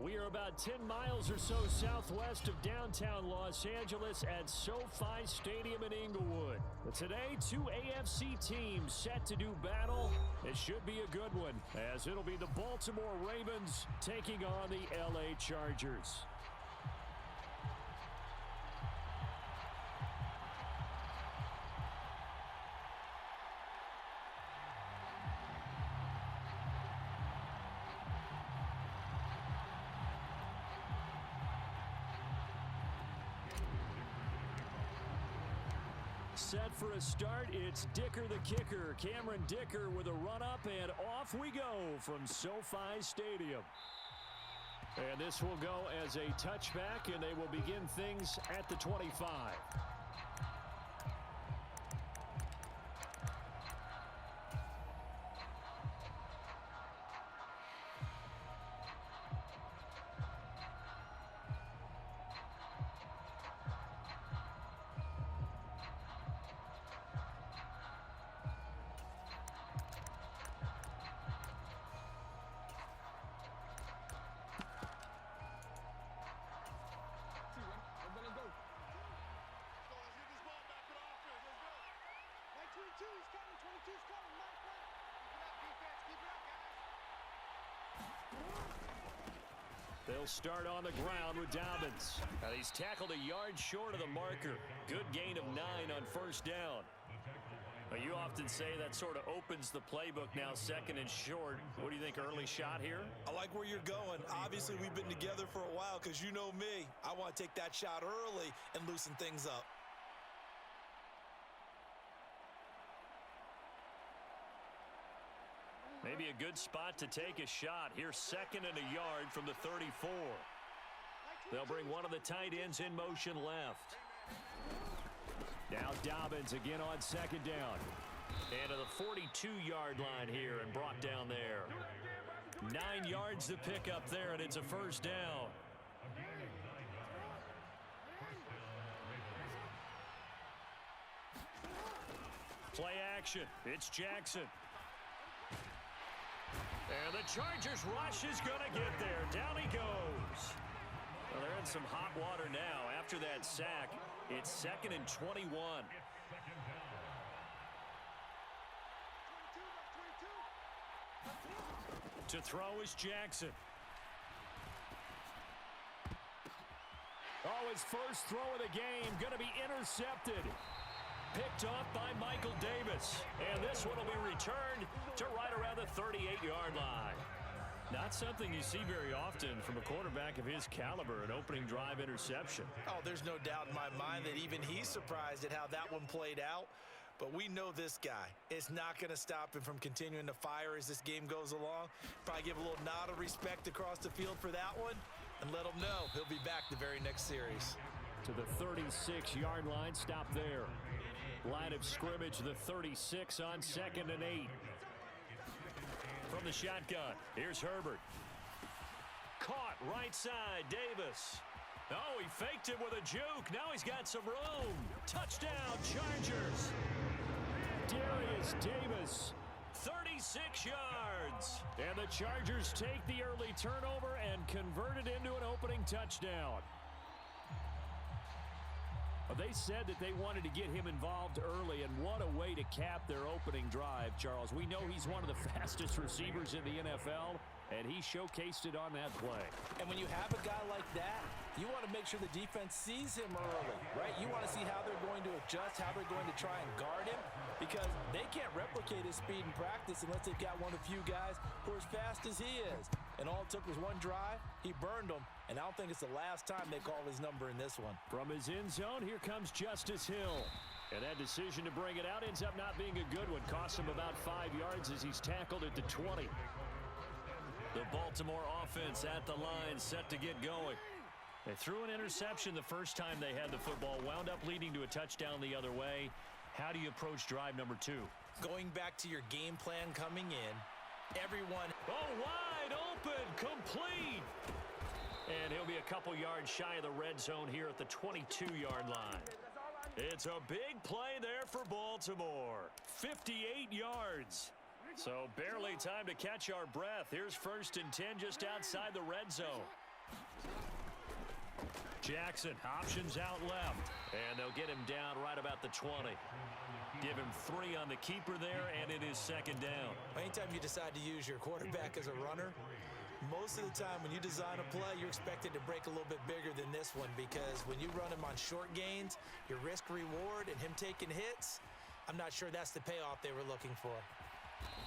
We are about 10 miles or so southwest of downtown Los Angeles at SoFi Stadium in Inglewood. Today, two AFC teams set to do battle. It should be a good one, as it'll be the Baltimore Ravens taking on the LA Chargers. Set for a start, it's Dicker the kicker. Cameron Dicker with a run-up, and off we go from SoFi Stadium. And this will go as a touchback, and they will begin things at the 25. They'll start on the ground with Dobbins. Now he's tackled a yard short of the marker. Good gain of 9 on first down. Now you often say that sort of opens the playbook now, second and short. What do you think, early shot here? I like where you're going. Obviously, we've been together for a while because you know me. I want to take that shot early and loosen things up. Maybe a good spot to take a shot. Here's second and a yard from the 34. They'll bring one of the tight ends in motion left. Now Dobbins again on second down. And to the 42-yard line here and brought down there. 9 yards to pick up there, and it's a first down. Play action. It's Jackson. And the Chargers rush is going to get there. Down he goes. Well, they're in some hot water now. After that sack, it's second and 21. To throw is Jackson. Oh, his first throw of the game going to be intercepted. Picked off by Michael Davis. And this one will be returned to right around the 38-yard line. Not something you see very often from a quarterback of his caliber, an opening drive interception. Oh, there's no doubt in my mind that even he's surprised at how that one played out. But we know this guy. It's not going to stop him from continuing to fire as this game goes along. Probably give a little nod of respect across the field for that one and let him know he'll be back the very next series. To the 36-yard line, stop there. Line of scrimmage, the 36 on second and 8. From the shotgun, here's Herbert. Caught right side, Davis. Oh, he faked it with a juke. Now he's got some room. Touchdown, Chargers. Derius Davis, 36 yards. And the Chargers take the early turnover and convert it into an opening touchdown. They said that they wanted to get him involved early, and what a way to cap their opening drive, Charles. We know he's one of the fastest receivers in the NFL, and he showcased it on that play. And when you have a guy like that, you want to make sure the defense sees him early, right? You want to see how they're going to adjust, how they're going to try and guard him, because they can't replicate his speed in practice unless they've got one of the few guys who are as fast as he is. And all it took was one drive. He burned them, and I don't think it's the last time they call his number in this one. From his end zone, here comes Justice Hill. And that decision to bring it out ends up not being a good one. Costs him about 5 yards as he's tackled at the 20. The Baltimore offense at the line, set to get going. They threw an interception the first time they had the football, wound up leading to a touchdown the other way. How do you approach drive number 2? Going back to your game plan coming in, everyone... Oh, wide open, complete. And he'll be a couple yards shy of the red zone here at the 22-yard line. It's a big play there for Baltimore. 58 yards. So barely time to catch our breath. Here's first and 10 just outside the red zone. Jackson, options out left. And they'll get him down right about the 20. Give him 3 on the keeper there, and it is second down. Anytime you decide to use your quarterback as a runner, most of the time when you design a play, you're expected to break a little bit bigger than this one, because when you run him on short gains, your risk-reward and him taking hits, I'm not sure that's the payoff they were looking for.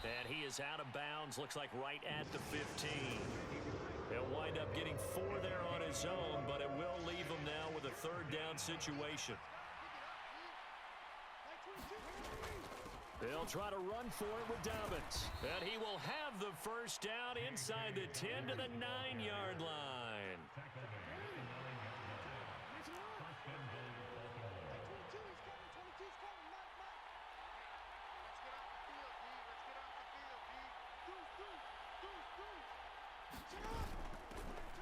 And he is out of bounds, looks like right at the 15. He'll wind up getting 4 there on his own, but it will leave him now with a third down situation. They'll try to run for it with Dobbins. And he will have the first down inside the 10 to the 9-yard line.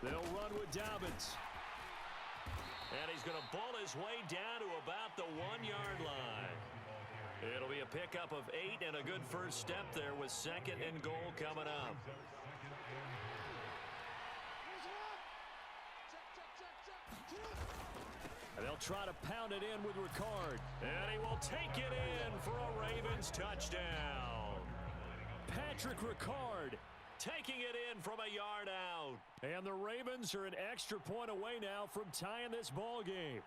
They'll run with Dobbins. And he's going to bull his way down to about the 1-yard line. It'll be a pickup of 8 and a good first step there with second and goal coming up. And they'll try to pound it in with Ricard. And he will take it in for a Ravens touchdown. Patrick Ricard taking it in from a yard out. And the Ravens are an extra point away now from tying this ball game.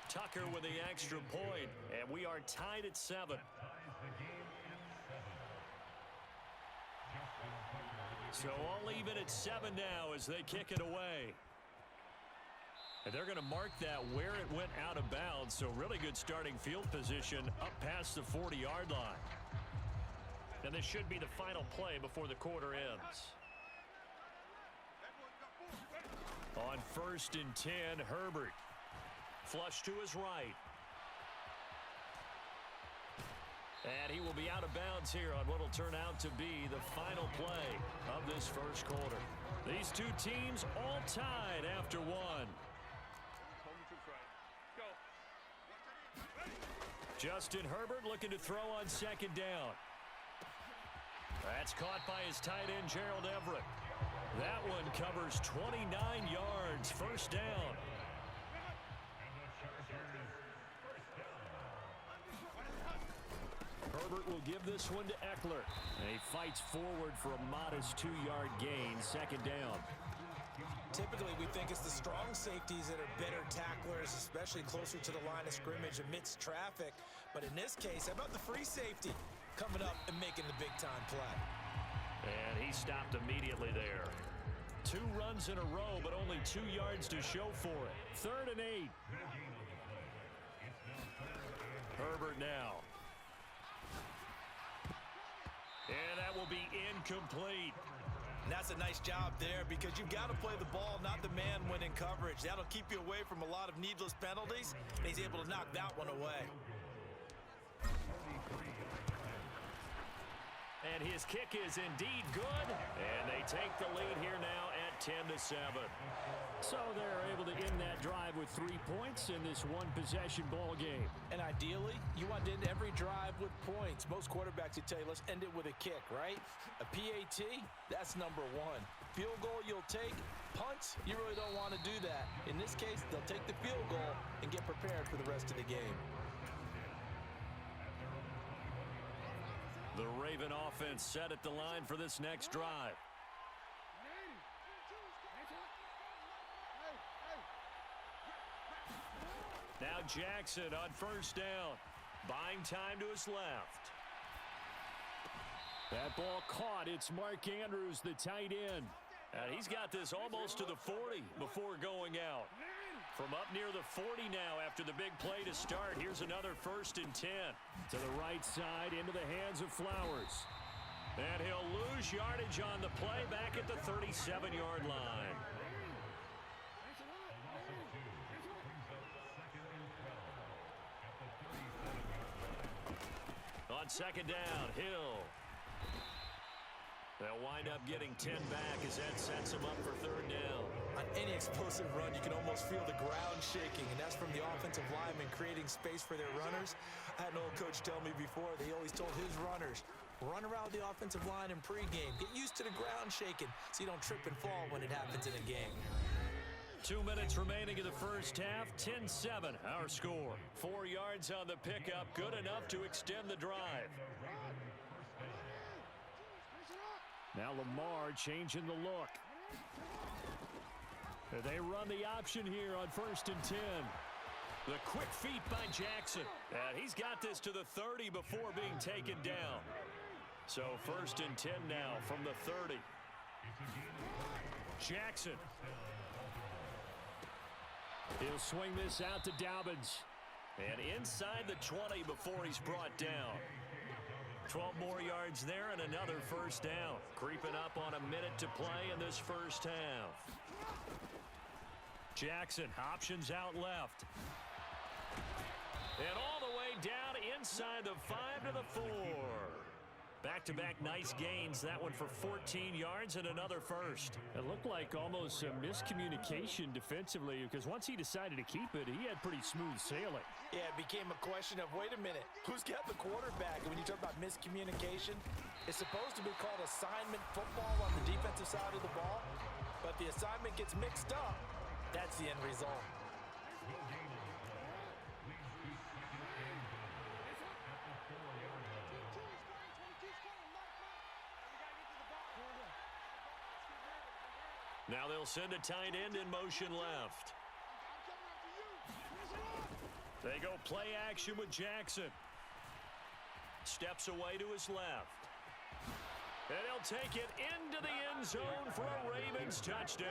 Tucker with the extra point, and we are tied at 7. So all even at 7 now as they kick it away. And they're going to mark that where it went out of bounds, so really good starting field position up past the 40-yard line. And this should be the final play before the quarter ends. On 1st and 10, Herbert. Flush to his right. And he will be out of bounds here on what will turn out to be the final play of this first quarter. These two teams all tied after 1. Justin Herbert looking to throw on second down. That's caught by his tight end, Gerald Everett. That one covers 29 yards, first down. Herbert will give this one to Ekeler. And he fights forward for a modest 2-yard gain, second down. Typically, we think it's the strong safeties that are better tacklers, especially closer to the line of scrimmage amidst traffic. But in this case, how about the free safety coming up and making the big-time play? And he stopped immediately there. 2 runs in a row, but only 2 yards to show for it. 3rd and 8. Herbert now. And that will be incomplete. And that's a nice job there, because you've got to play the ball, not the man when in coverage. That'll keep you away from a lot of needless penalties, and he's able to knock that one away. And his kick is indeed good, and they take the lead here now at 10-7. So they're able to end that drive with 3 points in this one-possession ball game. And ideally, you want to end every drive with points. Most quarterbacks would tell you, let's end it with a kick, right? A PAT, that's number 1. Field goal you'll take. Punts, you really don't want to do that. In this case, they'll take the field goal and get prepared for the rest of the game. The Raven offense set at the line for this next drive. Now Jackson on first down. Buying time to his left. That ball caught. It's Mark Andrews, the tight end. And he's got this almost to the 40 before going out. From up near the 40 now after the big play to start. Here's another 1st and 10. To the right side into the hands of Flowers. And he'll lose yardage on the play back at the 37-yard line. On second down, Hill. They'll wind up getting 10 back as that sets them up for 3rd down. On any explosive run, you can almost feel the ground shaking, and that's from the offensive linemen creating space for their runners. I had an old coach tell me before that he always told his runners, Run around the offensive line in pregame. Get used to the ground shaking so you don't trip and fall when it happens in a game. 2 minutes remaining in the first half. 10-7 our score. 4 yards on the pickup. Good enough to extend the drive. Now Lamar changing the look. They run the option here on 1st and 10. The quick feet by Jackson. And he's got this to the 30 before being taken down. So 1st and 10 now from the 30. Jackson. He'll swing this out to Dobbins. And inside the 20 before he's brought down. 12 more yards there and another first down. Creeping up on a minute to play in this first half. Jackson options out left. And all the way down inside the 5 to the 4. Back-to-back nice gains. That one for 14 yards and another first. It looked like almost a miscommunication defensively because once he decided to keep it, he had pretty smooth sailing. Yeah, it became a question of, wait a minute, who's got the quarterback? And when you talk about miscommunication, it's supposed to be called assignment football on the defensive side of the ball. But the assignment gets mixed up. That's the end result. Now they'll send a tight end in motion left. They go play action with Jackson. Steps away to his left. And he'll take it into the end zone for a Ravens touchdown.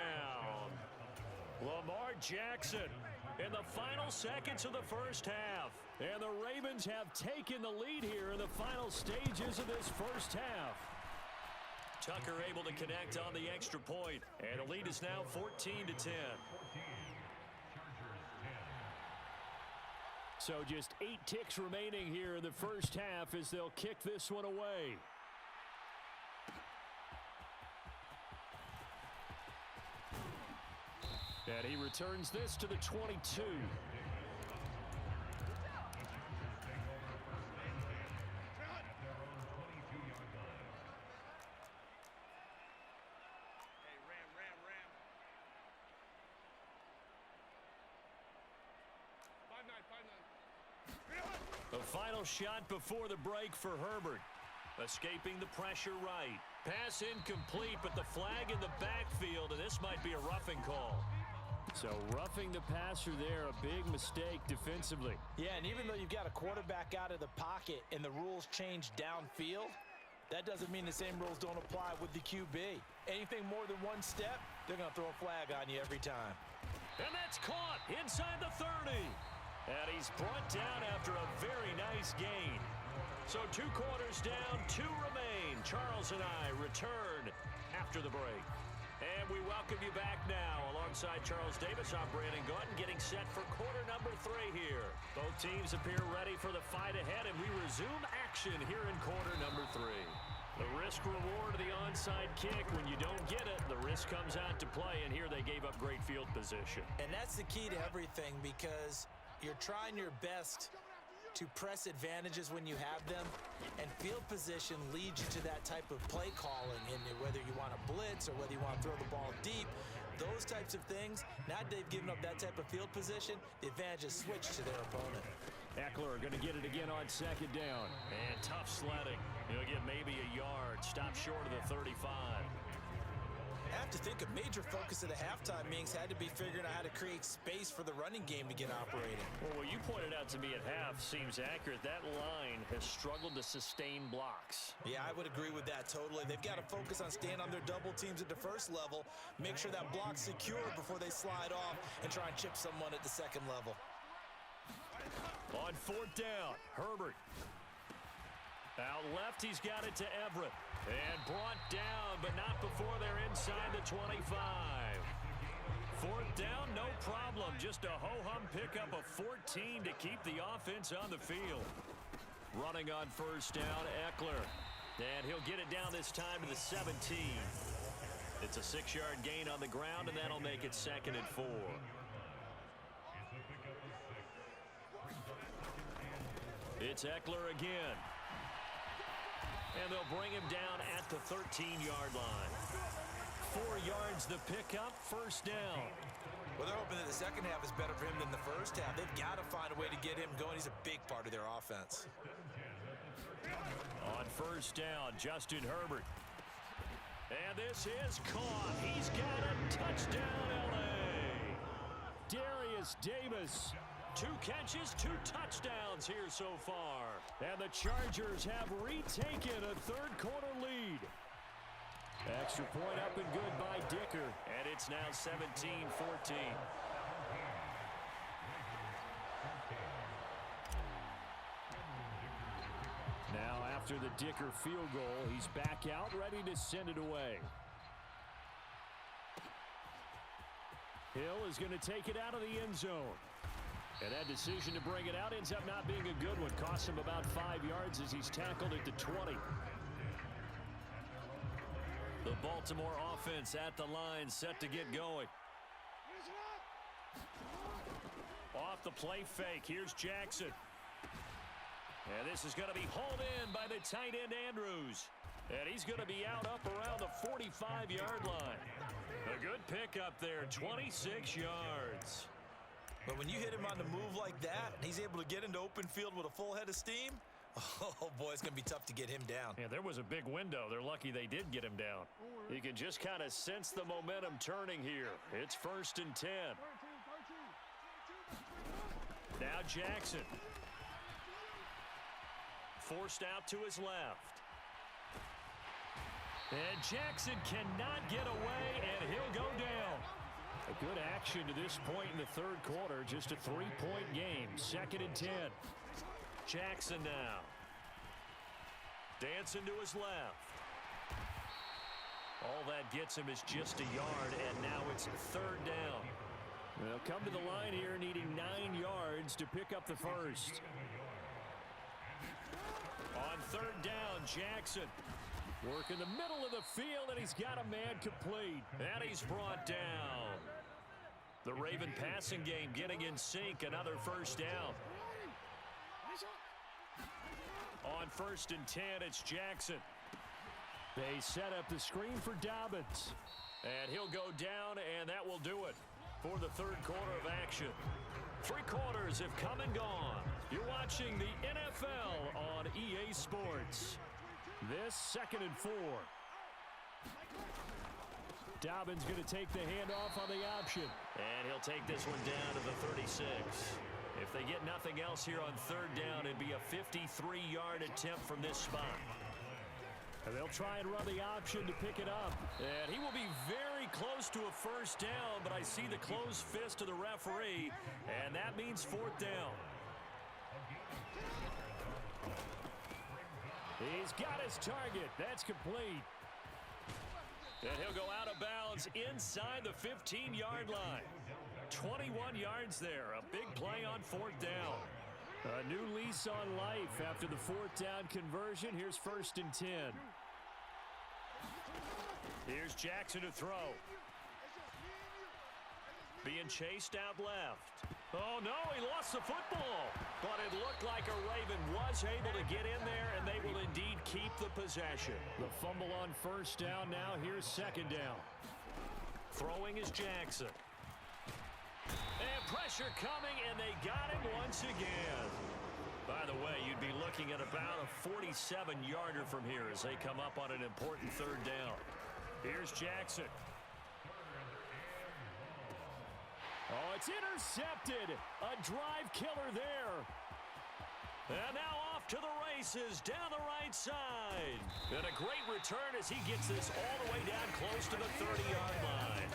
Lamar Jackson in the final seconds of the first half. And the Ravens have taken the lead here in the final stages of this first half. Tucker able to connect on the extra point, and the lead is now 14-10. So just 8 ticks remaining here in the first half as they'll kick this one away. And he returns this to the 22. The final shot before the break for Herbert. Escaping the pressure right. Pass incomplete, but the flag in the backfield, and this might be a roughing call. So roughing the passer there, a big mistake defensively. Yeah, and even though you've got a quarterback out of the pocket and the rules change downfield, that doesn't mean the same rules don't apply with the QB. Anything more than one step, they're going to throw a flag on you every time. And that's caught inside the 30. And he's brought down after a very nice gain. So 2 quarters down, 2 remain. Charles and I return after the break. And we welcome you back now. Alongside Charles Davis, I'm Brandon Gaunt, getting set for quarter number 3 here. Both teams appear ready for the fight ahead, and we resume action here in quarter number 3. The risk-reward of the onside kick. When you don't get it, the risk comes out to play, and here they gave up great field position. And that's the key to everything, because you're trying your best to press advantages when you have them, and field position leads you to that type of play calling, and whether you want to blitz or whether you want to throw the ball deep, those types of things. Now they've given up that type of field position, the advantage is switched to their opponent. Ekeler going to get it again on 2nd down. And tough sledding. He'll get maybe a yard. Stop short of the 35. I have to think a major focus of the halftime meetings had to be figuring out how to create space for the running game to get operating. Well, what you pointed out to me at half seems accurate. That line has struggled to sustain blocks. Yeah, I would agree with that totally. They've got to focus on staying on their double teams at the first level, make sure that block's secure before they slide off and try and chip someone at the second level. On 4th down, Herbert. Out left, he's got it to Everett. And brought down, but not before they're inside the 25. 4th down, no problem. Just a ho-hum pickup of 14 to keep the offense on the field. Running on 1st down, Ekeler. And he'll get it down this time to the 17. It's a 6-yard gain on the ground, and that'll make it 2nd and 4. It's Ekeler again. And they'll bring him down at the 13-yard line. 4 yards the pickup, first down. Well, they're hoping that the second half is better for him than the first half. They've got to find a way to get him going. He's a big part of their offense. On first down, Justin Herbert. And this is caught. He's got a touchdown, L.A. Derius Davis. 2 catches, 2 touchdowns here so far. And the Chargers have retaken a third-quarter lead. Extra point up and good by Dicker. And it's now 17-14. Now after the Dicker field goal, he's back out, ready to send it away. Hill is going to take it out of the end zone. And that decision to bring it out ends up not being a good one. Costs him about 5 yards as he's tackled at the 20. The Baltimore offense at the line, set to get going. Off the play fake, here's Jackson. And this is going to be hauled in by the tight end Andrews. And he's going to be out up around the 45-yard line. A good pickup there, 26 yards. But when you hit him on the move like that, and he's able to get into open field with a full head of steam, oh, boy, it's going to be tough to get him down. Yeah, there was a big window. They're lucky they did get him down. You can just kind of sense the momentum turning here. It's 1st and 10. Now Jackson. Forced out to his left. And Jackson cannot get away, and he'll go down. A good action to this point in the third quarter. Just a 3-point game. 2nd and 10. Jackson now. Dancing to his left. All that gets him is just a yard, and now it's 3rd down. They'll come to the line here needing 9 yards to pick up the first. On 3rd down, Jackson. Work in the middle of the field, and he's got a man complete. And he's brought down. The Raven passing game getting in sync. Another first down. On 1st and 10, it's Jackson. They set up the screen for Dobbins. And he'll go down, and that will do it for the third quarter of action. 3 quarters have come and gone. You're watching the NFL on EA Sports. This 2nd and 4. Dobbins going to take the handoff on the option. And he'll take this one down to the 36. If they get nothing else here on 3rd down, it'd be a 53-yard attempt from this spot. And they'll try and run the option to pick it up. And he will be very close to a first down, but I see the closed fist of the referee, and that means 4th down. He's got his target. That's complete. And he'll go out of bounds inside the 15-yard line. 21 yards there. A big play on 4th down. A new lease on life after the 4th down conversion. Here's 1st and 10. Here's Jackson to throw. Being chased out left. Oh, no, he lost the football. But it looked like a Raven was able to get in there, and they will indeed keep the possession. The fumble on 1st down now. Here's 2nd down. Throwing is Jackson. And pressure coming, and they got him once again. By the way, you'd be looking at about a 47-yarder from here as they come up on an important 3rd down. Here's Jackson. Oh, it's intercepted. A drive killer there. And now off to the races down the right side. And a great return as he gets this all the way down close to the 30-yard line.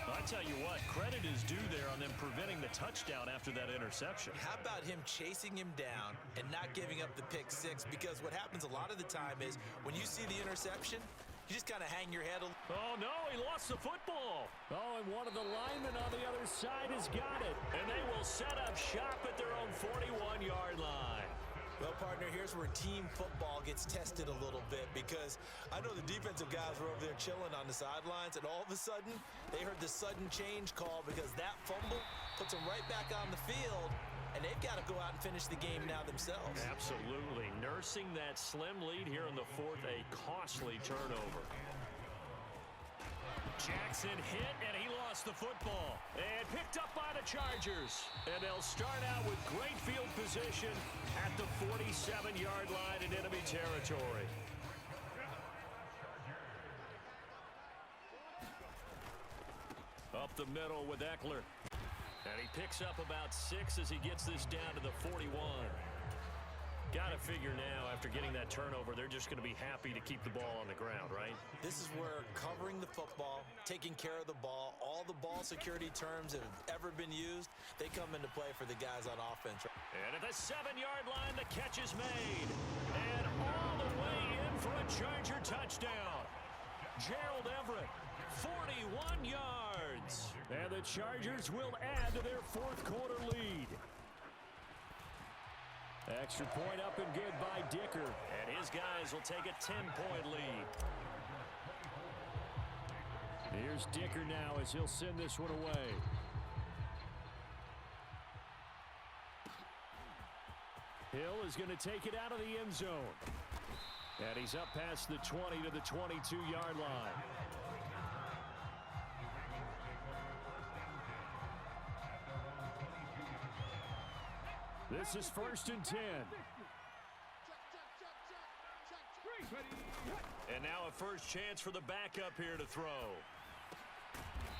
I tell you what, credit is due there on them preventing the touchdown after that interception. How about him chasing him down and not giving up the pick 6? Because what happens a lot of the time is when you see the interception, you just kind of hang your head. Oh, no, he lost the football. Oh, and one of the linemen on the other side has got it. And they will set up shop at their own 41-yard line. Well, partner, here's where team football gets tested a little bit, because I know the defensive guys were over there chilling on the sidelines, and all of a sudden, they heard the sudden change call because that fumble puts them right back on the field, and they've got to go out and finish the game now themselves. Absolutely. Nursing that slim lead here in the fourth, a costly turnover. Jackson hit, and he lost the football. And picked up by the Chargers. And they'll start out with great field position at the 47-yard line in enemy territory. Up the middle with Ekeler. And he picks up about 6 as he gets this down to the 41. Got to figure now, after getting that turnover, they're just going to be happy to keep the ball on the ground, right? This is where covering the football, taking care of the ball, all the ball security terms that have ever been used, they come into play for the guys on offense. And at the 7-yard line, the catch is made. And all the way in for a Charger touchdown. Gerald Everett, 41 yards. And the Chargers will add to their fourth quarter lead. Extra point up and good by Dicker. And his guys will take a 10-point lead. Here's Dicker now as he'll send this one away. Hill is going to take it out of the end zone. And he's up past the 20 to the 22-yard line. This is 1st and 10. And now a first chance for the backup here to throw.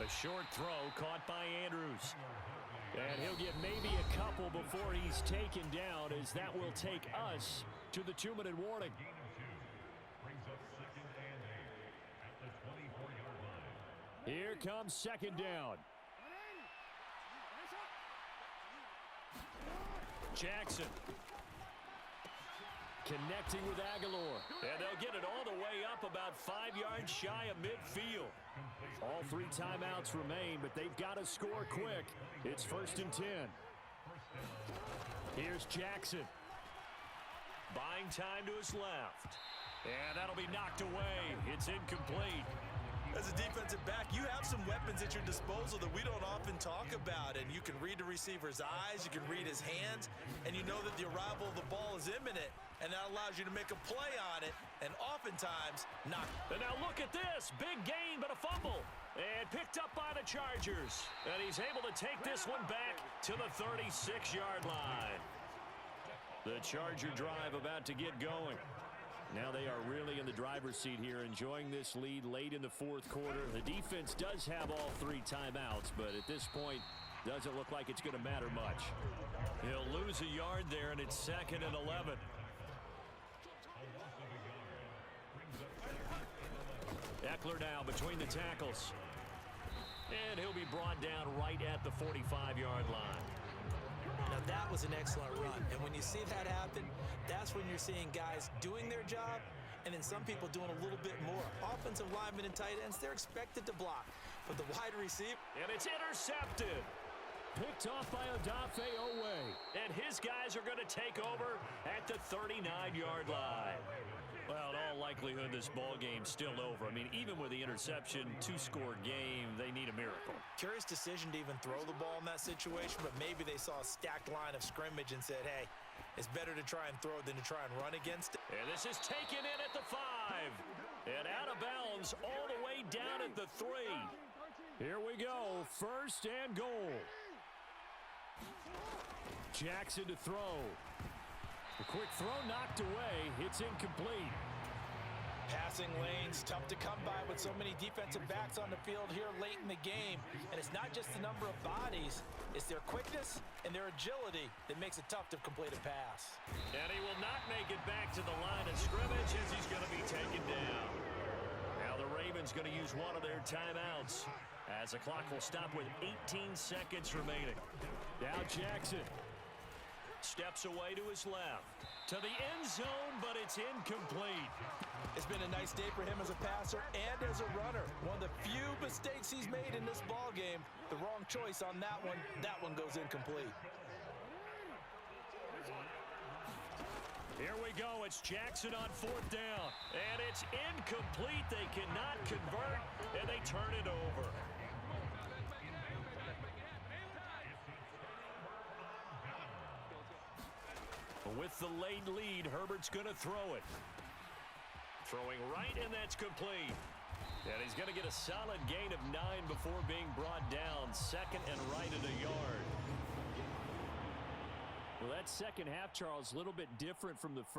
A short throw caught by Andrews. And he'll get maybe a couple before he's taken down, as that will take us to the 2-minute warning. Here comes 2nd down. Jackson connecting with Aguilar. And they'll get it all the way up about 5 yards shy of midfield. All 3 timeouts remain, but they've got to score quick. It's 1st and 10. Here's Jackson. Buying time to his left. And that'll be knocked away. It's incomplete. As a defensive back, you have some weapons at your disposal that we don't often talk about, and you can read the receiver's eyes, you can read his hands, and you know that the arrival of the ball is imminent, and that allows you to make a play on it, and oftentimes not. And now look at this. Big gain, but a fumble. And picked up by the Chargers. And he's able to take this one back to the 36-yard line. The Charger drive about to get going. Now they are really in the driver's seat here, enjoying this lead late in the fourth quarter. The defense does have all 3 timeouts, but at this point, doesn't look like it's going to matter much. He'll lose a yard there, and it's 2nd and 11. Ekeler now between the tackles. And he'll be brought down right at the 45-yard line. Now that was an excellent run, and when you see that happen, that's when you're seeing guys doing their job, and then some people doing a little bit more. Offensive linemen and tight ends, they're expected to block, but the wide receiver... And it's intercepted. Picked off by Odafe Owe. And his guys are going to take over at the 39-yard line. Well, in all likelihood, this ball game's still over. I mean, even with the interception, 2-score game, they need a miracle. Curious decision to even throw the ball in that situation, but maybe they saw a stacked line of scrimmage and said, hey, it's better to try and throw it than to try and run against it. And this is taken in at the 5. And out of bounds all the way down at the 3. Here we go, 1st and goal. Jackson to throw. A quick throw knocked away. It's incomplete. Passing lanes, tough to come by with so many defensive backs on the field here late in the game. And it's not just the number of bodies, it's their quickness and their agility that makes it tough to complete a pass. And he will not make it back to the line of scrimmage as he's going to be taken down. Now the Ravens going to use one of their timeouts as the clock will stop with 18 seconds remaining. Now Jackson steps away to his left. To the end zone, but it's incomplete. It's been a nice day for him as a passer and as a runner. One of the few mistakes he's made in this ball game. The wrong choice on that one. That one goes incomplete. Here we go. It's Jackson on 4th down. And it's incomplete. They cannot convert, and they turn it over. With the late lead, Herbert's going to throw it. Throwing right, and that's complete. And he's going to get a solid gain of 9 before being brought down. Second and right at a yard. Well, that second half, Charles, a little bit different from the first.